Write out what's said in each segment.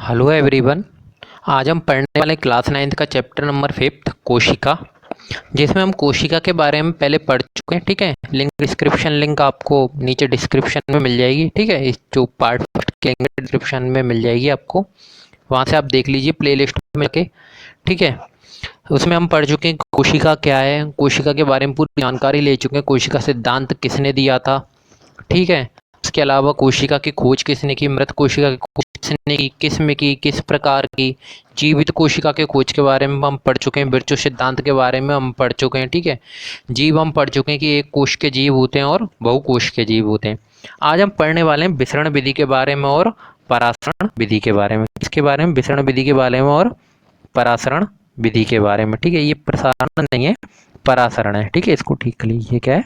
Hello everyone. आज हम पढ़ने वाले क्लास 9th का चैप्टर नंबर 5 कोशिका, जिसमें हम कोशिका के बारे में पहले पढ़ चुके हैं। ठीक है, डिस्क्रिप्शन लिंक आपको नीचे डिस्क्रिप्शन में मिल जाएगी। ठीक है, इस जो पार्ट के डिस्क्रिप्शन में मिल जाएगी आपको, वहाँ से आप देख लीजिए प्लेलिस्ट में के। ठीक है, उसमें हम पढ़ चुके हैं कोशिका क्या है, कोशिका के बारे में पूरी जानकारी ले चुके हैं। कोशिका सिद्धांत किसने दिया था, ठीक है। इसके अलावा कोशिका की खोज किसने की, मृत कोशिका की खोज किसने की, किस में की, किस प्रकार की। जीवित कोशिका के खोज के बारे में हम पढ़ चुके हैं। विर्चु सिद्धांत के बारे में हम पढ़ चुके हैं। ठीक है, जीव हम पढ़ चुके हैं कि एक कोश के जीव होते हैं और बहुकोश के जीव होते हैं। आज हम पढ़ने वाले हैं विसरण विधि के बारे में और परासरण विधि के बारे में। इसके बारे में विसरण विधि के बारे में और परासरण विधि के बारे में। ठीक है, ये प्रसारण नहीं है, परासरण है। ठीक है, इसको ठीक कर लीजिए, क्या है,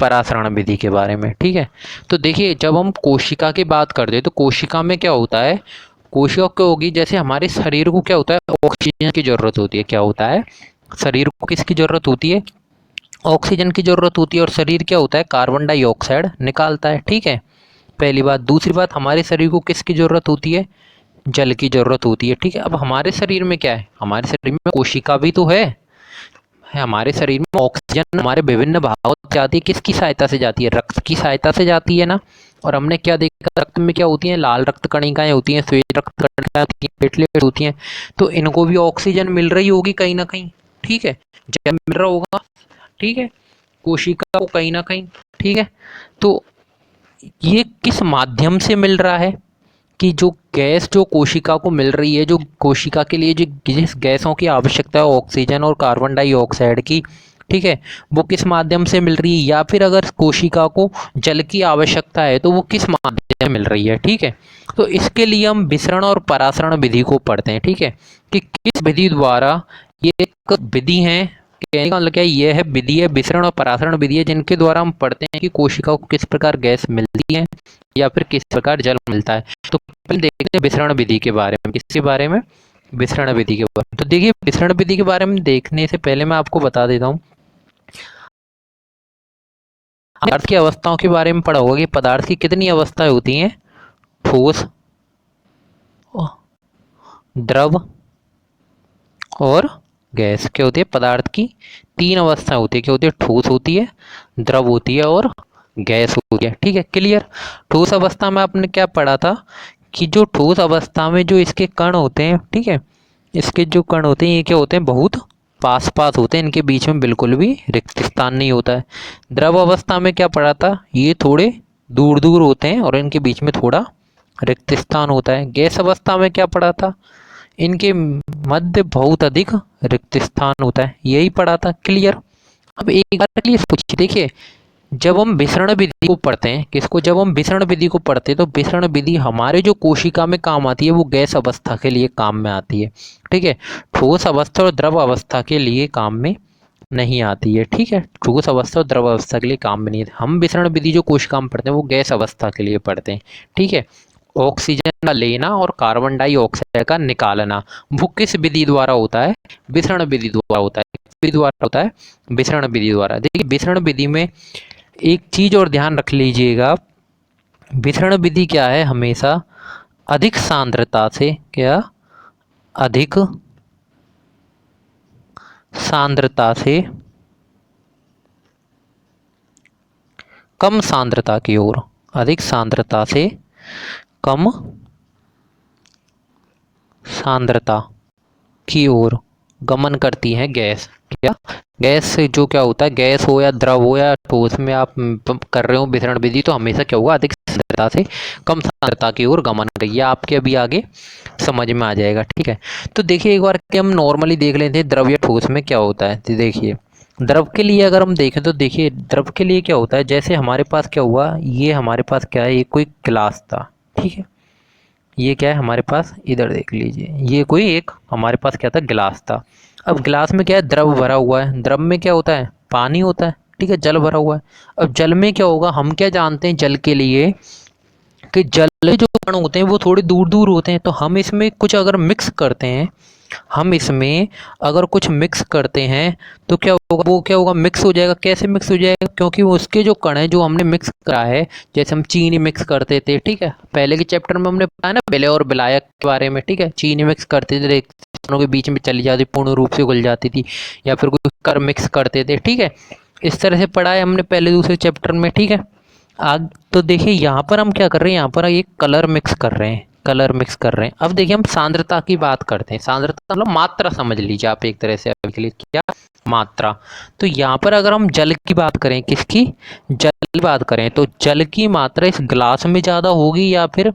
परासरण विधि के बारे में। ठीक है, तो देखिए जब हम कोशिका की बात करते हैं तो कोशिका में क्या होता है, कोशिका क्या होगी, जैसे हमारे शरीर को क्या होता है, ऑक्सीजन की जरूरत होती है। क्या होता है, शरीर को किसकी जरूरत होती है, ऑक्सीजन की जरूरत होती है। और शरीर क्या होता है, कार्बन डाइऑक्साइड निकालता है। ठीक है, पहली बात। दूसरी बात, हमारे शरीर को किसकी जरूरत होती है, जल की जरूरत होती है। ठीक है, अब हमारे शरीर में क्या है, हमारे शरीर में कोशिका भी तो है हमारे शरीर में ऑक्सीजन हमारे विभिन्न भागों से जाती है, किसकी सहायता से जाती है, रक्त की सहायता से जाती है ना। और हमने क्या देखा, रक्त में क्या होती हैं, लाल रक्त कणिकाएं होती हैं, श्वेत रक्त कणिकाएं होती हैं, प्लेटलेट होती हैं। तो इनको भी ऑक्सीजन मिल रही होगी कहीं ना कहीं। ठीक है, जब मिल रहा होगा, ठीक है, कोशिका को कहीं ना कहीं। ठीक है, तो ये किस माध्यम से मिल रहा है, कि जो गैस जो कोशिका को मिल रही है, जो कोशिका के लिए जो जिस गैसों की आवश्यकता है, ऑक्सीजन और कार्बन डाइऑक्साइड की, ठीक है, वो किस माध्यम से मिल रही है। या फिर अगर कोशिका को जल की आवश्यकता है तो वो किस माध्यम से मिल रही है। ठीक है, तो इसके लिए हम विसरण और परासरण विधि को पढ़ते हैं। ठीक है, कि किस विधि द्वारा, ये एक विधि है, कहने का मतलब क्या है, ये है विधि है, विसरण और परासरण विधि है, जिनके द्वारा हम पढ़ते हैं कि कोशिका को किस प्रकार गैस मिलती है या फिर किस प्रकार जल मिलता है। तो पहले देखते हैं विसरण विधि के बारे में। किसके बारे में, विसरण विधि के बारे में। तो देखिए विसरण विधि के बारे में देखने से पहले मैं आपको बता देता हूँ, पदार्थ की अवस्थाओं के बारे में पढ़ा होगा कि पदार्थ की कितनी अवस्थाएं होती हैं, ठोस, द्रव और गैस। क्या होती है, पदार्थ की 3 अवस्थाएं होती है। क्या होती है, ठोस होती है, द्रव होती है और गैस होती है। ठीक है, क्लियर। ठोस अवस्था में आपने क्या पढ़ा था, कि जो ठोस अवस्था में जो इसके कण होते हैं, ठीक है, इसके जो कण होते हैं ये क्या होते हैं, बहुत पास पास होते हैं, इनके बीच में बिल्कुल भी रिक्त स्थान नहीं होता है। द्रव अवस्था में क्या पढ़ा था, ये थोड़े दूर दूर होते हैं और इनके बीच में थोड़ा रिक्त स्थान होता है। गैस अवस्था में क्या पढ़ा था, इनके मध्य बहुत अधिक रिक्त स्थान होता है। यही पढ़ा था, क्लियर। अब एक बार के लिए पूछिए, देखिए जब हम विसरण विधि को पढ़ते हैं, किसको, जब हम विसरण विधि को पढ़ते हैं तो विसरण विधि हमारे जो कोशिका में काम आती है वो गैस अवस्था के लिए काम में आती है। ठीक है, ठोस अवस्था और द्रव अवस्था के लिए काम में नहीं आती है। ठीक है, ठोस अवस्था और द्रव अवस्था के लिए काम में नहीं आती। हम विसरण विधि जो कोशिका में पढ़ते हैं वो गैस अवस्था के लिए पढ़ते हैं। ठीक है, ऑक्सीजन का लेना और कार्बन डाइऑक्साइड का निकालना, वो किस विधि द्वारा होता है, विसरण विधि द्वारा होता है। विधि द्वारा होता है, विसरण विधि द्वारा। देखिए विसरण विधि में एक चीज और ध्यान रख लीजिएगा, विसरण विधि क्या है, हमेशा अधिक सांद्रता से, क्या, अधिक सांद्रता से कम सांद्रता की ओर, अधिक सांद्रता से कम सांद्रता की ओर गमन करती है गैस। क्या, गैस से जो क्या होता है, गैस हो या द्रव हो या ठोस में आप कर रहे हो विसरण विधि, तो हमेशा क्या होगा, अधिक सांद्रता से कम सांद्रता की ओर गमन करेगी। ये आपके अभी आगे समझ में आ जाएगा। ठीक है, तो देखिए एक बार कि हम नॉर्मली देख लेते हैं द्रव या ठोस में क्या होता है। तो देखिए द्रव के लिए अगर हम देखें तो देखिए द्रव के लिए क्या होता है, जैसे हमारे पास क्या हुआ, ये हमारे पास क्या है, ये कोई गिलास था। ठीक है, ये क्या है हमारे पास, इधर देख लीजिए, ये कोई एक हमारे पास क्या था, गिलास था। अब गिलास में क्या है, द्रव भरा हुआ है। द्रव में क्या होता है, पानी होता है। ठीक है, जल भरा हुआ है। अब जल में क्या होगा, हम क्या जानते हैं जल के लिए, कि जल में जो कण होते हैं वो थोड़े दूर दूर होते हैं। तो हम इसमें कुछ अगर मिक्स करते हैं, हम इसमें अगर कुछ मिक्स करते हैं तो क्या होगा, वो क्या होगा, मिक्स हो जाएगा। कैसे मिक्स हो जाएगा, क्योंकि वो उसके जो कण है जो हमने मिक्स करा है, जैसे हम चीनी मिक्स करते थे, ठीक है, पहले के चैप्टर में हमने बताया ना बेले और विलायक के बारे में, ठीक है, चीनी मिक्स करते थे, दोनों के बीच में चली जाती, पूर्ण रूप से घुल जाती थी, या फिर कोई कर मिक्स करते थे, ठीक है। इस तरह से पढ़ा है हमने पहले दूसरे चैप्टर में, ठीक है। आग तो देखिए यहाँ पर हम क्या कर रहे हैं, यहाँ पर एक कलर मिक्स कर रहे हैं, कलर मिक्स कर रहे हैं। अब देखिए हम सांद्रता की बात करते हैं। सांद्रता मतलब मात्रा समझ लीजिए आप एक तरह से, अभी के लिए क्या, मात्रा। तो यहाँ पर अगर हम जल की बात करें, किसकी, जल की बात करें, तो जल की मात्रा इस ग्लास में ज़्यादा होगी या फिर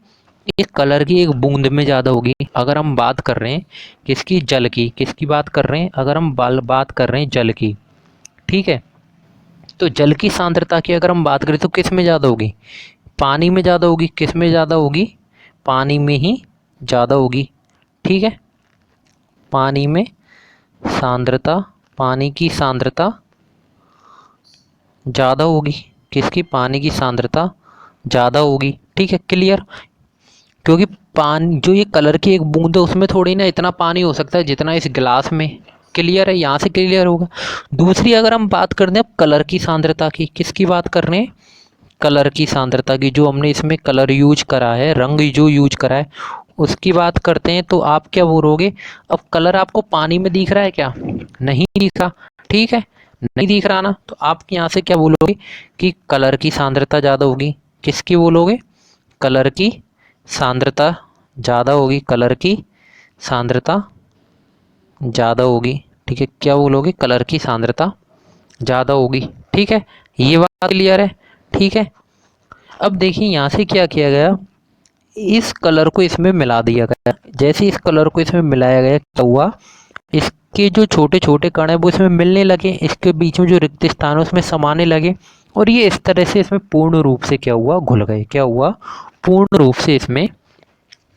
इस कलर की एक बूंद में ज़्यादा होगी। अगर हम बात कर रहे हैं किसकी, जल की, किसकी बात कर रहे हैं, अगर हम बात कर रहे हैं जल की, ठीक है, तो जल की सांद्रता की अगर हम बात करें तो किस में ज़्यादा होगी, पानी में ज़्यादा होगी। किस में ज़्यादा होगी, पानी में ही ज़्यादा होगी, ठीक है। पानी में सांद्रता, पानी की सांद्रता ज़्यादा होगी, किसकी, पानी की सांद्रता ज़्यादा होगी, ठीक है, क्लियर। क्योंकि पानी जो ये कलर की एक बूंद है उसमें थोड़ी ना इतना पानी हो सकता है जितना इस गिलास में, क्लियर है, यहाँ से क्लियर होगा। दूसरी अगर हम बात करते हैं कलर की सांद्रता की, किसकी बात कर रहे हैं, कलर की सांद्रता की, जो हमने इसमें कलर यूज करा है, रंग जो यूज करा है उसकी बात करते हैं। तो आप क्या बोलोगे, अब कलर आपको पानी में दिख रहा है क्या, नहीं दिख रहा, ठीक है, नहीं दिख रहा ना, तो आप यहाँ से क्या बोलोगे कि कलर की सांद्रता ज़्यादा होगी। किसकी बोलोगे, कलर की सांद्रता ज़्यादा होगी, कलर की सांद्रता ज़्यादा होगी, ठीक है, क्या बोलोगे, कलर की सांद्रता ज़्यादा होगी, ठीक है, ये बात क्लियर है, ठीक है। अब देखिए यहाँ से क्या किया गया, इस कलर को इसमें मिला दिया गया। जैसे इस कलर को इसमें मिलाया गया, क्या हुआ, इसके जो छोटे छोटे कण हैं वो इसमें मिलने लगे, इसके बीच में जो रिक्त स्थान है उसमें समाने लगे, और ये इस तरह से इसमें पूर्ण रूप से क्या हुआ, घुल गए। क्या हुआ, पूर्ण रूप से इसमें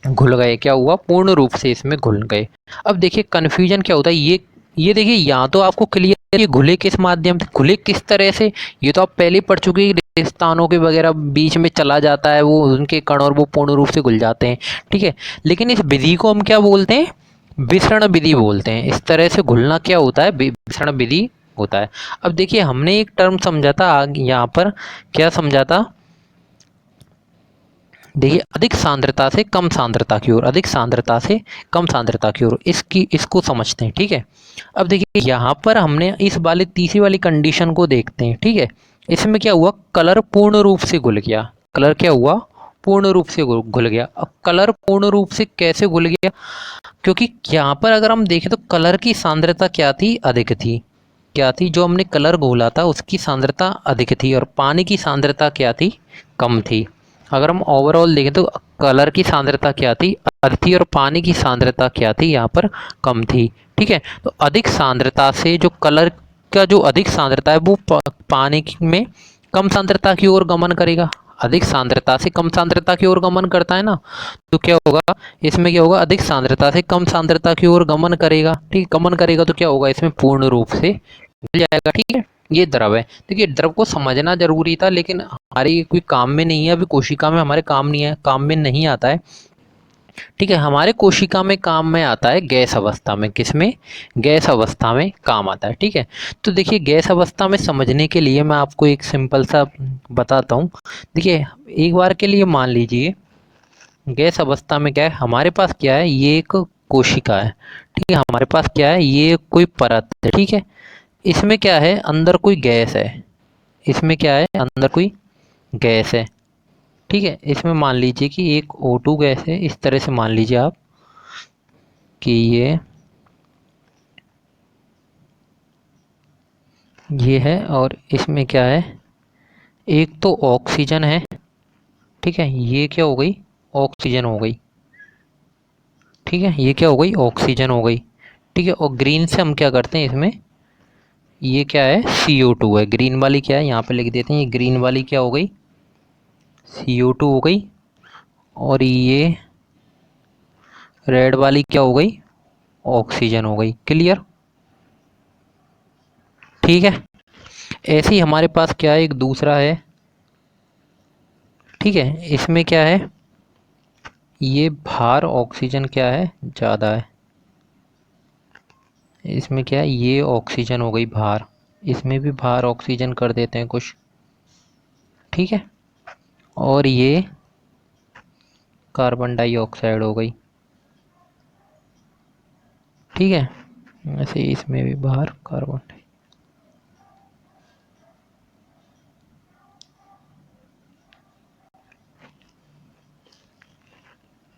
घुल गए। क्या हुआ, पूर्ण रूप से इसमें घुल गए। अब देखिए कन्फ्यूजन क्या होता है, ये देखिए यहाँ तो आपको क्लियर, ये घुले किस माध्यम से, घुले किस तरह से, ये तो आप पहले ही पढ़ चुके हैं कि रेगिस्तानों के वगैरह बीच में चला जाता है वो उनके कण और वो पूर्ण रूप से घुल जाते हैं, ठीक है। लेकिन इस विधि को हम क्या बोलते हैं, विसरण विधि बोलते हैं। इस तरह से घुलना क्या होता है, विसरण विधि होता है। अब देखिए हमने एक टर्म समझा था आगे, यहाँ पर क्या समझा था, देखिए अधिक सांद्रता से कम सांद्रता की ओर, अधिक सांद्रता से कम सांद्रता की ओर, इसको समझते हैं, ठीक है। अब देखिए यहाँ पर हमने इस वाली तीसरी वाली कंडीशन को देखते हैं, ठीक है। इसमें क्या हुआ, कलर पूर्ण रूप से घुल गया। कलर क्या हुआ, पूर्ण रूप से घुल गया। अब कलर पूर्ण रूप से कैसे घुल गया, क्योंकि यहाँ पर अगर हम देखें तो कलर की सांद्रता क्या थी, अधिक थी। क्या थी, जो हमने कलर घोला था उसकी सांद्रता अधिक थी, और पानी की सांद्रता क्या थी, कम थी। अगर हम ओवरऑल देखें तो कलर की सांद्रता क्या थी, अधिक थी, और पानी की सांद्रता क्या थी, यहाँ पर कम थी, ठीक है। तो अधिक सांद्रता से जो कलर का जो अधिक सांद्रता है वो पानी में कम सांद्रता की ओर गमन करेगा। अधिक सांद्रता से कम सांद्रता की ओर गमन करता है ना, तो क्या होगा, इसमें क्या होगा, अधिक सांद्रता से कम सांद्रता की ओर गमन करेगा, ठीक, गमन करेगा तो क्या होगा, इसमें पूर्ण रूप से मिल जाएगा, ठीक है। ये द्रव है, देखिए द्रव को समझना जरूरी था, लेकिन हमारे कोई काम में नहीं है, अभी कोशिका में हमारे काम नहीं है, काम में नहीं आता है, ठीक है। हमारे कोशिका में काम में आता है गैस अवस्था में, किसमें, गैस अवस्था में काम आता है, ठीक है। तो देखिए गैस अवस्था में समझने के लिए मैं आपको एक सिंपल सा बताता हूँ। देखिए एक बार के लिए मान लीजिए गैस अवस्था में क्या है, हमारे पास क्या है, ये एक कोशिका है, ठीक है, हमारे पास क्या है, ये कोई परत है, ठीक है। इसमें क्या है, अंदर कोई गैस है, इसमें क्या है, अंदर कोई गैस है, ठीक है। इसमें मान लीजिए कि एक O2 गैस है, इस तरह से मान लीजिए आप कि ये है, और इसमें क्या है, एक तो ऑक्सीजन है, ठीक है, ये क्या हो गई, ऑक्सीजन हो गई, ठीक है, ये क्या हो गई, ऑक्सीजन हो गई, ठीक है। और ग्रीन से हम क्या करते हैं, इसमें ये क्या है, CO2 है, ग्रीन वाली क्या है, यहाँ पे लिख देते हैं, ये ग्रीन वाली क्या हो गई, CO2 हो गई, और ये रेड वाली क्या हो गई, ऑक्सीजन हो गई, क्लियर, ठीक है। ऐसे ही हमारे पास क्या है, एक दूसरा है, ठीक है, इसमें क्या है, ये भार ऑक्सीजन क्या है, ज़्यादा है, इसमें क्या है, ये ऑक्सीजन हो गई बाहर, इसमें भी बाहर ऑक्सीजन कर देते हैं कुछ, ठीक है। और ये कार्बन डाइऑक्साइड हो गई, ठीक है। ऐसे इसमें भी बाहर कार्बन,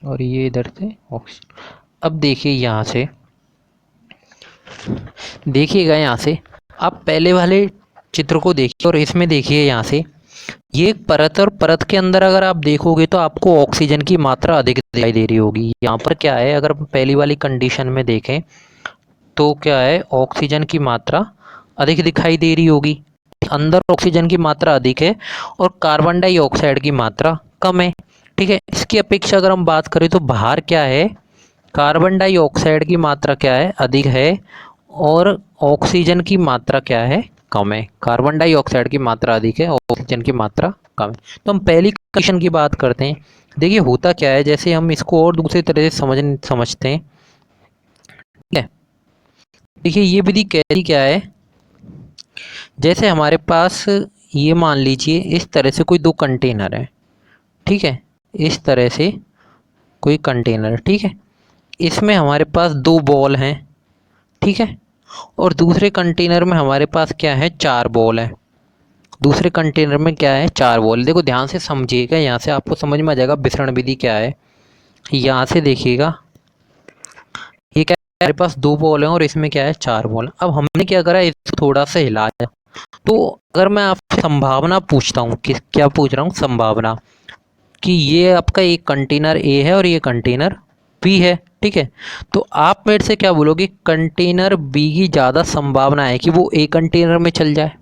और ये इधर से ऑक्सीजन। अब देखिए यहाँ से, देखिएगा यहाँ से, आप पहले वाले चित्र को देखिए और इसमें देखिए यहाँ से, ये एक परत और परत के अंदर अगर आप देखोगे तो आपको ऑक्सीजन की मात्रा अधिक दिखाई दे रही होगी। यहाँ पर क्या है, अगर पहली वाली कंडीशन में देखें तो क्या है, ऑक्सीजन की मात्रा अधिक दिखाई दे रही होगी, अंदर ऑक्सीजन की मात्रा अधिक है और कार्बन डाइऑक्साइड की मात्रा कम है, ठीक है। इसकी अपेक्षा अगर हम बात करें तो बाहर क्या है, कार्बन डाइऑक्साइड की मात्रा क्या है, अधिक है, और ऑक्सीजन की मात्रा क्या है, कम है। कार्बन डाइऑक्साइड की मात्रा अधिक है, ऑक्सीजन की मात्रा कम है। तो हम पहली कंडीशन की बात करते हैं। देखिए होता क्या है, जैसे हम इसको और दूसरी तरह से समझते हैं, ठीक है। देखिए ये विधि कहती क्या है, जैसे हमारे पास ये मान लीजिए इस तरह से कोई दो कंटेनर है, ठीक है, इस तरह से कोई कंटेनर, ठीक है। इसमें हमारे पास दो बॉल हैं, ठीक है, और दूसरे कंटेनर में हमारे पास क्या है, चार बॉल है। दूसरे कंटेनर में क्या है, चार बॉल। देखो ध्यान से समझिएगा, यहाँ से आपको समझ में आ जाएगा विसरण विधि क्या है। यहाँ से देखिएगा, ये क्या है, हमारे पास दो बॉल हैं और इसमें क्या है, चार बॉल। अब हमने क्या करा, इसको थोड़ा सा हिलाया। तो अगर मैं आपसे संभावना पूछता हूँ, कि क्या पूछ रहा हूँ, संभावना, कि ये आपका एक कंटेनर ए है और ये कंटेनर बी है, ठीक है। तो आप मेरे से क्या बोलोगे, कंटेनर बी की ज़्यादा संभावना है कि वो ए कंटेनर में चल जाए,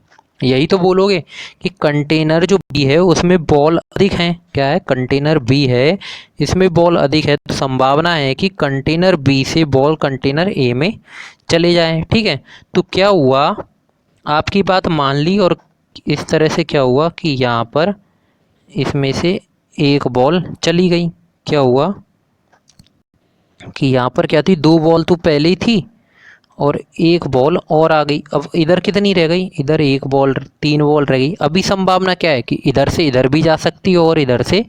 यही तो बोलोगे कि कंटेनर जो बी है उसमें बॉल अधिक हैं। क्या है, कंटेनर बी है, इसमें बॉल अधिक है, तो संभावना है कि कंटेनर बी से बॉल कंटेनर ए में चले जाएं, ठीक है। तो क्या हुआ, आपकी बात मान ली, और इस तरह से क्या हुआ कि यहाँ पर इसमें से एक बॉल चली गई। क्या हुआ कि यहाँ पर क्या थी, दो बॉल तो पहले ही थी और एक बॉल और आ गई। अब इधर कितनी रह गई, इधर एक बॉल, तीन बॉल रह गई। अभी संभावना क्या है कि इधर से इधर भी जा सकती है और इधर से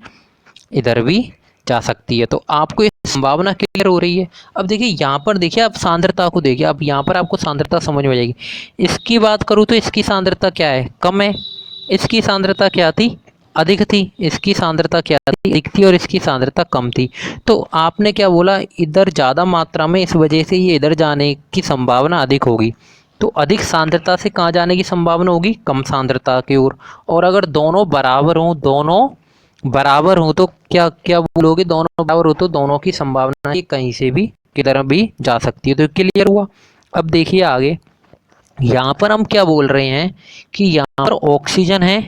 इधर भी जा सकती है। तो आपको ये संभावना क्लियर हो रही है। अब देखिए यहाँ पर, देखिए आप सांद्रता को देखिए, अब यहाँ पर आपको सांद्रता समझ में आ जाएगी। इसकी बात करूँ तो इसकी सांद्रता क्या है, कम है। इसकी सांद्रता क्या थी, अधिक थी। इसकी सांद्रता क्या थी, अधिक थी, और इसकी सांद्रता कम थी। तो आपने क्या बोला, इधर ज़्यादा मात्रा में, इस वजह से ये इधर जाने की संभावना अधिक होगी। तो अधिक सांद्रता से कहाँ जाने की संभावना होगी, कम सांद्रता की ओर। और अगर दोनों बराबर हों, दोनों बराबर हो तो क्या क्या बोलोगे, दोनों बराबर हो तो दोनों की संभावना कि कहीं से भी किधर भी जा सकती है। तो क्लियर हुआ। अब देखिए आगे, यहाँ पर हम क्या बोल रहे हैं कि यहाँ पर ऑक्सीजन है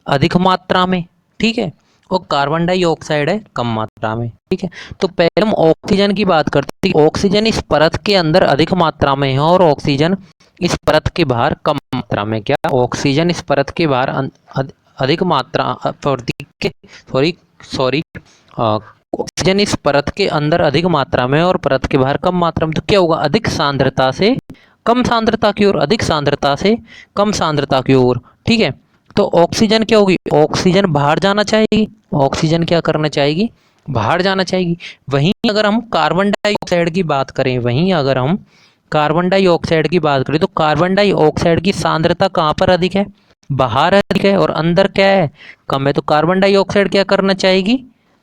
अधिक मात्रा में, ठीक है, और कार्बन डाइऑक्साइड है कम मात्रा में, ठीक है। तो पहले हम ऑक्सीजन की बात करते हैं। ऑक्सीजन इस परत के अंदर अधिक मात्रा में है और ऑक्सीजन इस परत के बाहर कम मात्रा में। क्या, ऑक्सीजन इस परत के बाहर अधिक मात्रा, सॉरी सॉरी ऑक्सीजन इस परत के अंदर अधिक मात्रा में और परत के बाहर कम मात्रा में। तो क्या होगा, अधिक सांद्रता से कम सांद्रता की ओर, अधिक सांद्रता से कम सांद्रता की ओर, ठीक है। तो ऑक्सीजन क्या होगी, ऑक्सीजन बाहर जाना चाहेगी। ऑक्सीजन क्या करना चाहेगी, बाहर जाना चाहेगी। वहीं अगर हम कार्बन डाइऑक्साइड की बात करें, वहीं अगर हम कार्बन डाइऑक्साइड की बात करें तो कार्बन डाइऑक्साइड की सांद्रता कहाँ पर अधिक है, बाहर अधिक है, और अंदर क्या है, कम है। तो कार्बन डाइऑक्साइड क्या करना चाहेगी,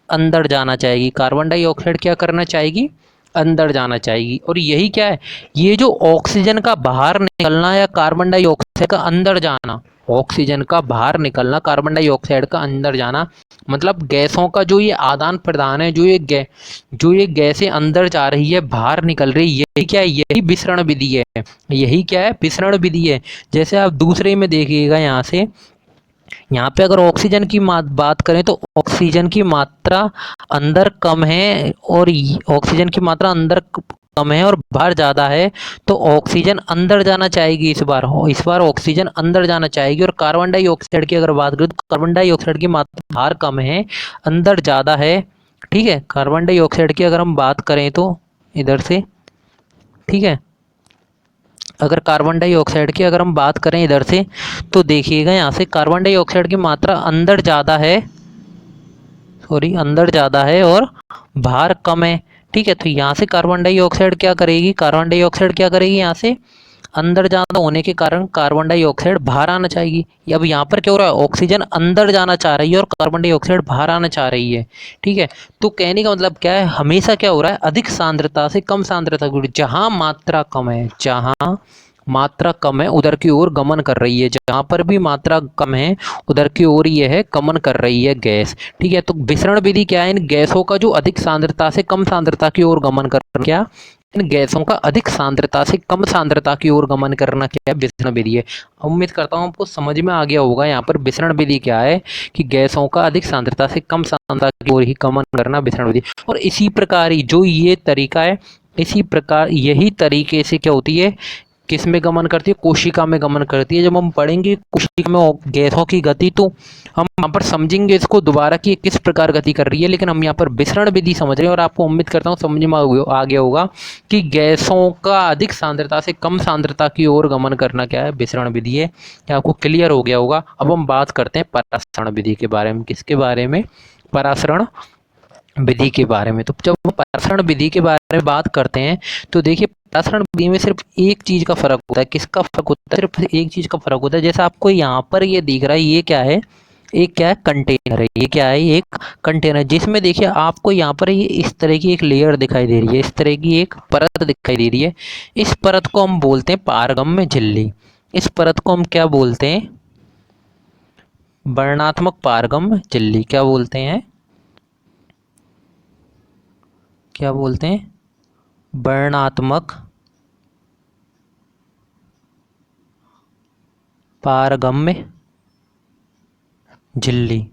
अंदर जाना चाहेगी। कार्बन डाइऑक्साइड क्या करना चाहेगी, अंदर जाना चाहेगी। और यही क्या है, ये जो ऑक्सीजन का बाहर निकलना या कार्बन डाइऑक्साइड का अंदर जाना, ऑक्सीजन का बाहर निकलना, कार्बन डाइऑक्साइड का अंदर जाना, मतलब गैसों का जो ये आदान प्रदान है, जो ये गैसें अंदर जा रही है, बाहर निकल रही है, यही क्या है, यही विसरण विधि है। यही क्या है, विसरण विधि है। जैसे आप दूसरे में देखिएगा, यहाँ से, यहाँ पे अगर ऑक्सीजन की बात करें तो ऑक्सीजन की मात्रा अंदर कम है, और ऑक्सीजन की मात्रा अंदर कम है और बाहर ज़्यादा है। तो ऑक्सीजन अंदर जाना चाहेगी, इस बार ऑक्सीजन अंदर जाना चाहेगी। और कार्बन डाइऑक्साइड की अगर बात करें तो कार्बन डाइऑक्साइड की मात्रा बाहर कम है, अंदर ज़्यादा है, ठीक है। कार्बन डाइऑक्साइड की अगर हम बात करें तो इधर से, ठीक है, अगर कार्बन डाइऑक्साइड की अगर हम बात करें इधर से, तो देखिएगा यहाँ से कार्बन डाइऑक्साइड की मात्रा अंदर ज़्यादा है, सॉरी अंदर ज़्यादा है और बाहर कम है। ठीक है, तो यहाँ से कार्बन डाइऑक्साइड क्या करेगी, कार्बन डाइऑक्साइड क्या करेगी, यहाँ से अंदर ज़्यादा होने के कारण कार्बन डाइऑक्साइड बाहर आना चाहेगी। अब यहाँ पर क्या हो रहा है, ऑक्सीजन अंदर जाना चाह रही है और कार्बन डाइऑक्साइड बाहर आना चाह रही है। ठीक है, तो कहने का मतलब क्या है, हमेशा क्या हो रहा है, अधिक सांद्रता से कम सांद्रता की ओर, जहाँ मात्रा कम है, जहाँ मात्रा कम है उधर की ओर गमन कर रही है, जहाँ पर भी मात्रा कम है उधर की ओर ये है गमन कर रही है गैस। ठीक है, तो विसरण विधि क्या है, इन गैसों का जो अधिक सांद्रता से कम सांद्रता की ओर गमन कर, क्या, इन गैसों का अधिक सांद्रता से कम सांद्रता की ओर गमन करना क्या है, विसरण विधि है। उम्मीद करता हूँ आपको समझ में आ गया होगा यहाँ पर विसरण विधि क्या है, कि गैसों का अधिक सांद्रता से कम सांद्रता की ओर ही गमन करना विसरण विधि। और इसी प्रकार ही जो ये तरीका है, इसी प्रकार यही तरीके से क्या होती है, किस में गमन करती है, कोशिका में गमन करती है। जब हम पढ़ेंगे कोशिका में गैसों की गति, तो हम यहाँ पर समझेंगे इसको दोबारा कि ये किस प्रकार गति कर रही है, लेकिन हम यहाँ पर विसरण विधि समझ रहे हैं और आपको उम्मीद करता हूँ समझ में आ गया होगा कि गैसों का अधिक सांद्रता से कम सांद्रता की ओर गमन करना क्या है, विसरण विधि है। ये आपको क्लियर हो गया होगा। अब हम बात करते हैं परासरण विधि के बारे में। किसके बारे में, परासरण विधि के बारे में। तो जब हम परासरण विधि के बारे में बात करते हैं, तो देखिए परासरण विधि में सिर्फ एक चीज़ का फर्क होता है। किसका फर्क होता है, सिर्फ एक चीज़ का फर्क होता है। जैसे आपको यहाँ पर ये दिख रहा है, ये क्या है, एक क्या है, कंटेनर है। ये क्या है, एक कंटेनर, जिसमें देखिए आपको यहाँ पर ये इस तरह की एक लेयर दिखाई दे रही है, इस तरह की एक परत दिखाई दे रही है। इस परत को हम बोलते हैं पारगम्य झिल्ली। इस परत को हम क्या बोलते हैं, वर्णात्मक पारगम्य झिल्ली। क्या बोलते हैं, क्या बोलते हैं, वर्णात्मक पारगम्य झिल्ली,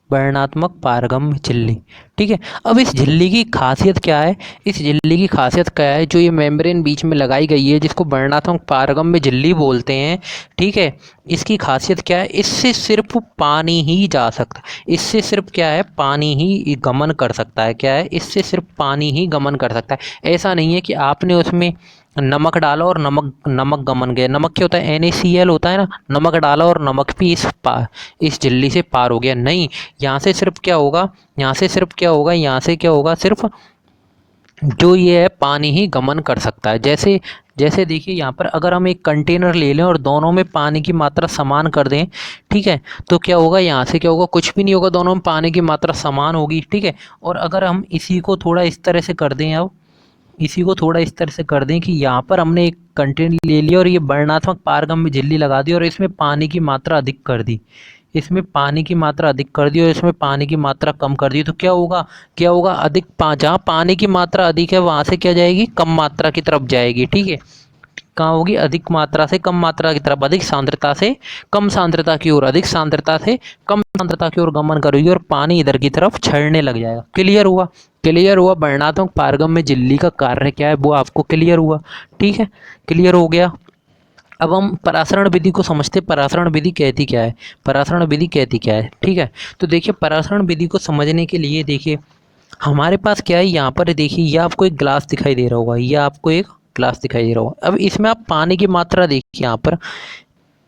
वर्णात्मक पारगम्य झिल्ली। ठीक है, अब इस झिल्ली की खासियत क्या है, इस झिल्ली की खासियत क्या है, जो ये मेम्ब्रेन बीच में लगाई गई है, जिसको वर्णात्मक पारगम्य झिल्ली बोलते हैं। ठीक है, इसकी खासियत क्या है, इससे सिर्फ पानी ही जा सकता है, इससे सिर्फ क्या है, पानी ही गमन कर सकता है। क्या है, इससे सिर्फ पानी ही गमन कर सकता है। ऐसा नहीं है कि आपने उसमें नमक डाला और नमक नमक गमन गया। नमक क्या होता है, NaCl होता है ना, नमक डाला और नमक भी इस झिल्ली से पार हो गया, नहीं। यहाँ से सिर्फ क्या होगा, यहाँ से सिर्फ क्या होगा, यहाँ से क्या होगा, सिर्फ जो ये है पानी ही गमन कर सकता है। जैसे जैसे देखिए यहाँ पर अगर हम एक कंटेनर ले लें और दोनों में पानी की मात्रा समान कर दें, ठीक है, तो क्या होगा, यहाँ से क्या होगा, कुछ भी नहीं होगा, दोनों में पानी की मात्रा समान होगी। ठीक है, और अगर हम इसी को थोड़ा इस तरह से कर दें, अब इसी को थोड़ा इस तरह से कर दें कि यहाँ पर हमने एक कंटेनर ले लिया और ये वर्णात्मक पारगम्य झिल्ली लगा दी और इसमें पानी की मात्रा अधिक कर दी, इसमें पानी की मात्रा अधिक कर दी और इसमें पानी की मात्रा कम कर दी, तो क्या होगा, क्या होगा, जहाँ पानी की मात्रा अधिक है वहाँ से क्या जाएगी, कम मात्रा की तरफ जाएगी। ठीक है, कहाँ होगी, अधिक मात्रा से कम मात्रा की तरफ, अधिक सांद्रता से कम सांद्रता की ओर, अधिक सांद्रता से कम सांद्रता की ओर गमन करेगी और पानी इधर की तरफ छड़ने लग जाएगा। क्लियर हुआ, क्लियर हुआ। वर्णात्मक पारगम्य झिल्ली का कार्य क्या है वो आपको क्लियर हुआ। ठीक है, क्लियर हो गया। अब हम परासरण विधि को समझते, परासरण विधि कहती क्या है, परासरण विधि कहती क्या है। ठीक है, तो देखिए परासरण विधि को समझने के लिए देखिए हमारे पास क्या है, यहाँ पर देखिए ये आपको एक ग्लास दिखाई दे रहा होगा, ये आपको एक ग्लास दिखाई दे रहा होगा। अब इसमें आप पानी की मात्रा देखिए, यहाँ पर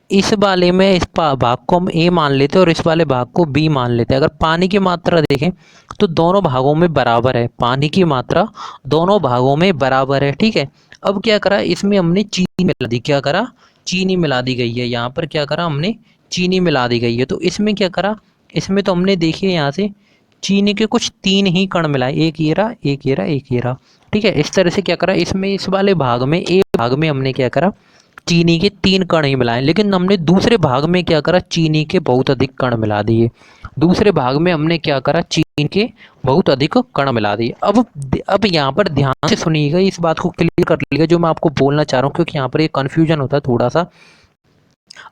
इस वाले में इस भाग को हम A मान लेते हैं और इस वाले भाग को B मान लेते हैं। अगर पानी की मात्रा देखें तो दोनों भागों में बराबर है, पानी की मात्रा दोनों भागों में बराबर है। ठीक है, अब क्या करा, इसमें हमने चीनी मिला दी, क्या करा, चीनी मिला दी गई है। यहाँ पर क्या करा हमने, चीनी मिला दी गई है। तो इसमें क्या करा, इसमें तो हमने देखिए यहाँ से चीनी के कुछ 3 ही कण मिलाए, एक ये रहा, एक ये रहा, एक ये रहा। ठीक है, इस तरह से क्या करा, इसमें इस वाले भाग में A भाग में हमने क्या करा, चीनी के 3 कण ही मिलाए, लेकिन हमने दूसरे भाग में क्या करा, चीनी के बहुत अधिक कण मिला दिए। दूसरे भाग में हमने क्या करा, चीनी के बहुत अधिक कण मिला दिए। अब यहाँ पर ध्यान से सुनिएगा, इस बात को क्लियर कर लीजिएगा जो मैं आपको बोलना चाह रहा हूँ, क्योंकि यहाँ पर एक कन्फ्यूजन होता है थोड़ा सा।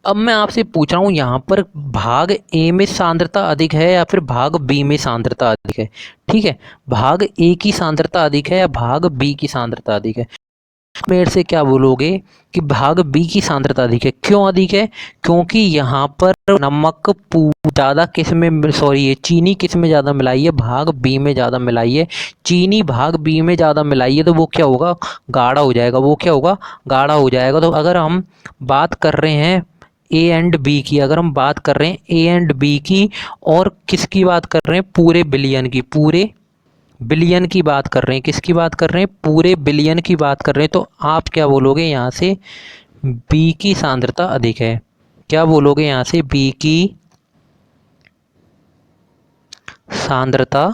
अब मैं आपसे पूछ रहा हूँ, यहाँ पर भाग A में सांद्रता अधिक है या फिर भाग B में सांद्रता अधिक है। ठीक है, भाग A की सांद्रता अधिक है या भाग B की सांद्रता अधिक है। मेरे से क्या बोलोगे कि भाग बी की सांद्रता अधिक है। क्यों अधिक है? क्योंकि यहाँ पर नमक ज़्यादा किस में, सॉरी ये चीनी किस में ज़्यादा मिलाई है, भाग बी में ज़्यादा मिलाई है। चीनी भाग बी में ज़्यादा मिलाई है तो वो क्या होगा, गाढ़ा हो जाएगा। वो क्या होगा, गाढ़ा हो जाएगा। तो अगर हम बात कर रहे हैं ए एंड बी की, अगर हम बात कर रहे हैं ए एंड बी की और किसकी बात कर रहे हैं, पूरे बिलियन की, पूरे बिलियन की बात कर रहे हैं, किसकी बात कर रहे हैं, पूरे बिलियन की बात कर रहे हैं, तो आप क्या बोलोगे यहाँ से, बी की सांद्रता अधिक है। क्या बोलोगे यहाँ से, बी की सांद्रता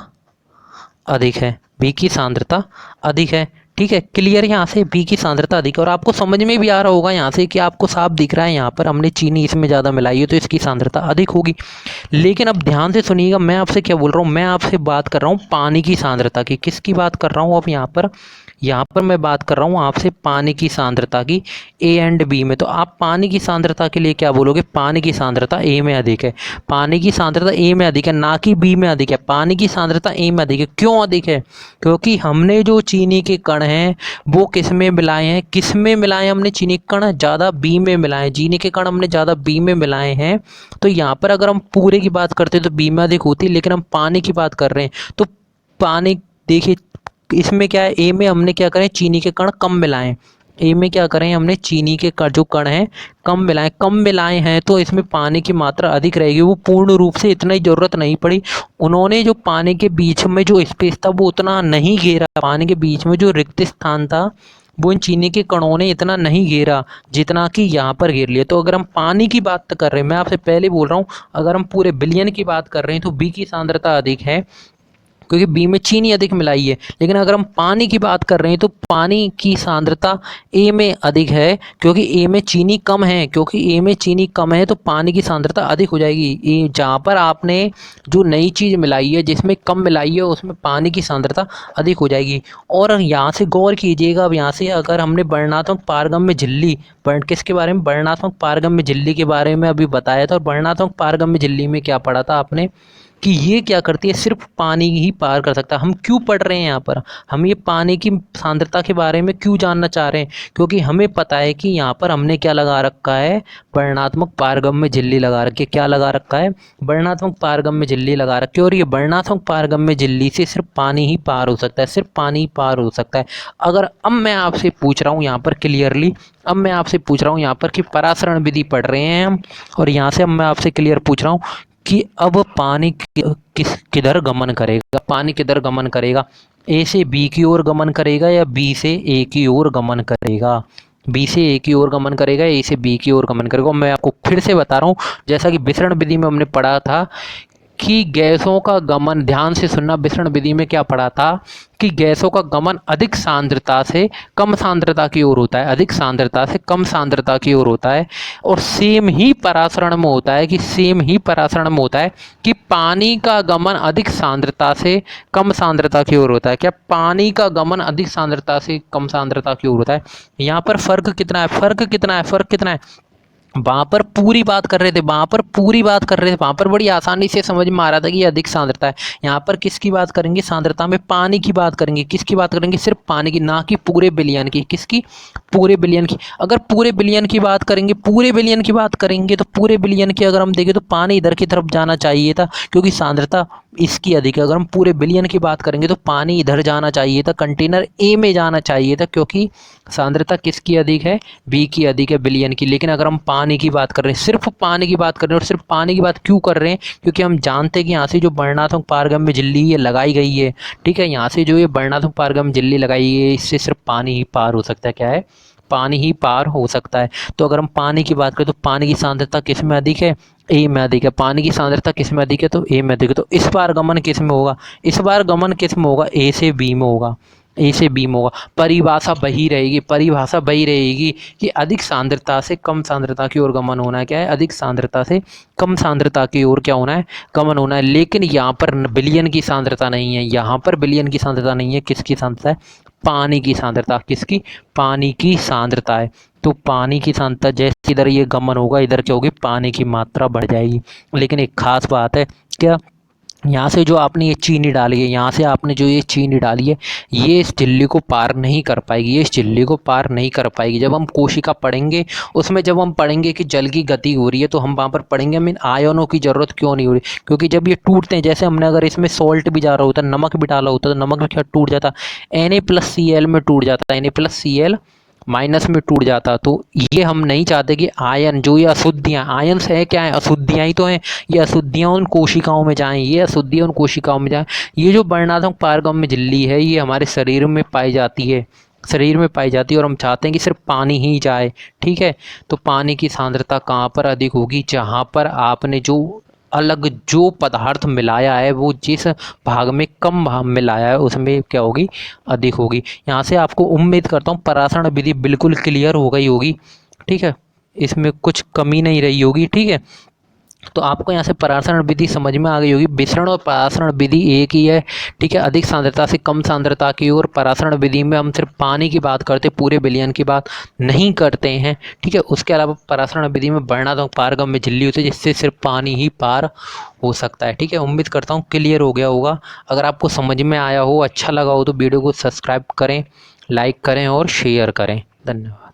अधिक है, बी की सांद्रता अधिक है। ठीक है, क्लियर, यहाँ से बी की सांद्रता अधिक है। और आपको समझ में भी आ रहा होगा यहाँ से कि आपको साफ दिख रहा है, यहाँ पर हमने चीनी इसमें ज़्यादा मिलाई है तो इसकी सांद्रता अधिक होगी। लेकिन अब ध्यान से सुनिएगा, मैं आपसे क्या बोल रहा हूँ, मैं आपसे बात कर रहा हूँ पानी की सांद्रता की। किसकी बात कर रहा हूँ अब यहाँ पर मैं बात कर रहा हूँ आपसे पानी की सांद्रता की, ए एंड बी में। तो आप पानी की सांद्रता के लिए क्या बोलोगे, पानी की सांद्रता ए में अधिक है। पानी की सांद्रता ए में अधिक है, ना कि बी में अधिक है। पानी की सांद्रता ए में अधिक है। क्यों अधिक है? क्योंकि हमने जो चीनी के कण हैं वो किस में मिलाए हैं, किस में मिलाए हैं हमने, चीनी के कण ज़्यादा बी में मिलाए हैं, चीनी के कण हमने ज़्यादा बी में मिलाए हैं। तो यहाँ पर अगर हम पूरे की बात करते हैं तो बी में अधिक होती है, लेकिन हम पानी की बात कर रहे हैं तो पानी, देखिए इसमें क्या है, ए में हमने क्या करें, चीनी के कण कम मिलाएं। ए में क्या करें, हमने चीनी के जो कण हैं कम मिलाए हैं, तो इसमें पानी की मात्रा अधिक रहेगी। वो पूर्ण रूप से इतना ही ज़रूरत नहीं पड़ी, उन्होंने जो पानी के बीच में जो स्पेस था वो उतना नहीं घेरा, पानी के बीच में जो रिक्त स्थान था वो इन चीनी के कणों ने इतना नहीं घेरा जितना कि यहाँ पर घेर लिया। तो अगर हम पानी की बात कर रहे हैं, मैं आपसे पहले बोल रहा हूँ, अगर हम पूरे बिलियन की बात कर रहे हैं तो बी की सांद्रता अधिक है क्योंकि बी में चीनी अधिक मिलाई है। लेकिन अगर हम पानी की बात कर रहे हैं तो पानी की सांद्रता ए में अधिक है, क्योंकि ए में चीनी कम है, क्योंकि ए में चीनी कम है तो पानी की सांद्रता अधिक हो जाएगी। ये जहाँ पर आपने जो नई चीज़ मिलाई है जिसमें कम मिलाई है उसमें पानी की सांद्रता अधिक हो जाएगी। और यहाँ से गौर कीजिएगा, अब यहाँ से अगर हमने वर्णनात्मक पारगम्य झिल्ली, किसके बारे में, वर्णनात्मक पारगम्य झिल्ली के बारे में अभी बताया था। और वर्णनात्मक पारगम्य झिल्ली में क्या पढ़ा था आपने कि ये क्या करती है, सिर्फ पानी ही पार कर सकता है। हम क्यों पढ़ रहे हैं यहाँ पर, हम ये पानी की सांद्रता के बारे में क्यों जानना चाह रहे हैं, क्योंकि हमें पता है कि यहाँ पर हमने क्या लगा रखा है, वर्णनात्मक पारगम्य झिल्ली लगा रखी है। क्या लगा रखा है, वर्णनात्मक पारगम्य झिल्ली लगा रखी है। और ये वर्णनात्मक पारगम्य झिल्ली से सिर्फ पानी ही पार हो सकता है, सिर्फ पानी ही पार हो सकता है। अगर अब मैं आपसे पूछ रहा हूँ यहाँ पर क्लियरली, अब मैं आपसे पूछ रहा हूँ यहाँ पर कि परासरण विधि पढ़ रहे हैं हम, और यहाँ से अब मैं आपसे क्लियर पूछ रहा हूँ कि अब पानी किधर गमन करेगा, पानी किधर गमन करेगा, ए से बी की ओर गमन करेगा या बी से ए की ओर गमन करेगा, बी से ए की ओर गमन करेगा, ए से बी की ओर गमन करेगा। मैं आपको फिर से बता रहा हूँ, जैसा कि विसरण विधि में हमने पढ़ा था कि गैसों का गमन, ध्यान से सुनना, विसरण विधि में क्या पढ़ा था कि गैसों का गमन अधिक सांद्रता से कम सांद्रता की ओर होता है, अधिक सांद्रता से कम सांद्रता की ओर होता है। और सेम ही परासरण में होता है, कि सेम ही परासरण में होता है कि पानी का गमन अधिक सांद्रता से कम सांद्रता की ओर होता है। क्या पानी का गमन अधिक सांद्रता से कम सांद्रता की ओर होता है? यहाँ पर फर्क कितना है, फर्क कितना है, फर्क कितना है? वहाँ पर पूरी बात कर रहे थे, वहाँ पर पूरी बात कर रहे थे, वहाँ पर बड़ी आसानी से समझ में आ रहा था कि ये अधिक सांद्रता है। यहाँ पर किसकी बात करेंगे, सांद्रता में पानी की बात करेंगे। किसकी बात करेंगे, सिर्फ पानी की, ना कि पूरे बिलियन की। किसकी, पूरे बिलियन की। अगर पूरे बिलियन की बात करेंगे, पूरे बिलियन की बात करेंगे तो पूरे बिलियन की अगर हम देखें तो पानी इधर की तरफ जाना चाहिए था, क्योंकि सांद्रता इसकी अधिक है। अगर हम पूरे बिलियन की बात करेंगे तो पानी इधर जाना चाहिए था, कंटेनर ए में जाना चाहिए था, क्योंकि सांद्रता किसकी अधिक है, बी की अधिक है, बिलियन की। लेकिन अगर हम पानी की बात कर रहे हैं, सिर्फ पानी की बात कर रहे हैं, और सिर्फ पानी की बात क्यों कर रहे हैं, क्योंकि हम जानते हैं कि यहाँ से जो वर्णनात्मक पारगम्य झिल्ली ये लगाई गई है, ठीक है, यहाँ से जो ये वर्णनात्मक पारगम्य झिल्ली लगाई है, इससे सिर्फ पानी ही पार हो सकता है। क्या है, पानी ही पार हो सकता है। तो अगर हम पानी की बात करें तो पानी की सांद्रता किस में अधिक है, ए में अधिक है। पानी की सांद्रता किस में अधिक है, तो ए में अधिक है। तो इस बार गमन किस में होगा, इस बार गमन किस में होगा, ए से बी में होगा, ए से बी में होगा। परिभाषा वही रहेगी, परिभाषा वही रहेगी कि अधिक सांद्रता से कम सांद्रता की ओर गमन होना है। क्या है, अधिक सांद्रता से कम सांद्रता की ओर क्या होना है, गमन होना है। लेकिन यहाँ पर बिलियन की सांद्रता नहीं है, यहाँ पर बिलियन की सांद्रता नहीं है। किसकी सांद्रता है, पानी की सांद्रता। किसकी, पानी की सांद्रता है। तो पानी की सांद्रता जैसे इधर ये गमन होगा, इधर क्या होगी, पानी की मात्रा बढ़ जाएगी। लेकिन एक खास बात है, क्या, यहाँ से जो आपने ये चीनी डाली है, यहाँ से आपने जो ये चीनी डाली है, ये इस झिल्ली को पार नहीं कर पाएगी, ये इस झिल्ली को पार नहीं कर पाएगी। जब हम कोशिका पढ़ेंगे उसमें, जब हम पढ़ेंगे कि जल की गति हो रही है, तो हम वहाँ पर पढ़ेंगे हमें आयनों की ज़रूरत क्यों नहीं हो रही, क्योंकि जब ये टूटते हैं, जैसे हमने अगर इसमें सॉल्ट भी जा रहा होता, नमक भी डाला होता, तो नमक में क्या टूट जाता, Na+Cl में टूट जाता, Na+Cl माइनस में टूट जाता। तो ये हम नहीं चाहते कि आयन, जो ये अशुद्धियाँ, आयन से है क्या है, अशुद्धियाँ ही तो हैं, ये अशुद्धियाँ उन कोशिकाओं में जाएँ, ये अशुद्धियाँ उन कोशिकाओं में जाएँ। ये जो वर्णात्मक पारगम्य झिल्ली है, ये हमारे शरीर में पाई जाती है, शरीर में पाई जाती है, और हम चाहते हैं कि सिर्फ पानी ही जाए। ठीक है, तो पानी की सांद्रता कहाँ पर अधिक होगी, जहाँ पर आपने जो अलग जो पदार्थ मिलाया है, वो जिस भाग में कम भाग मिलाया है उसमें क्या होगी, अधिक होगी। यहाँ से आपको उम्मीद करता हूँ परासरण विधि बिल्कुल क्लियर हो गई होगी। ठीक है, इसमें कुछ कमी नहीं रही होगी। ठीक है, तो आपको यहाँ से परासरण विधि समझ में आ गई होगी। विसरण और परासरण विधि एक ही है। ठीक है, अधिक सांद्रता से कम सांद्रता की ओर। परासरण विधि में हम सिर्फ पानी की बात करते, पूरे विलयन की बात नहीं करते हैं। ठीक है, उसके अलावा परासरण विधि में वर्णात्मक पारगम्य झिल्ली होती है, जिससे सिर्फ पानी ही पार हो सकता है। ठीक है, उम्मीद करता हूँ क्लियर हो गया होगा। अगर आपको समझ में आया हो, अच्छा लगा हो, तो वीडियो को सब्सक्राइब करें, लाइक करें और शेयर करें। धन्यवाद।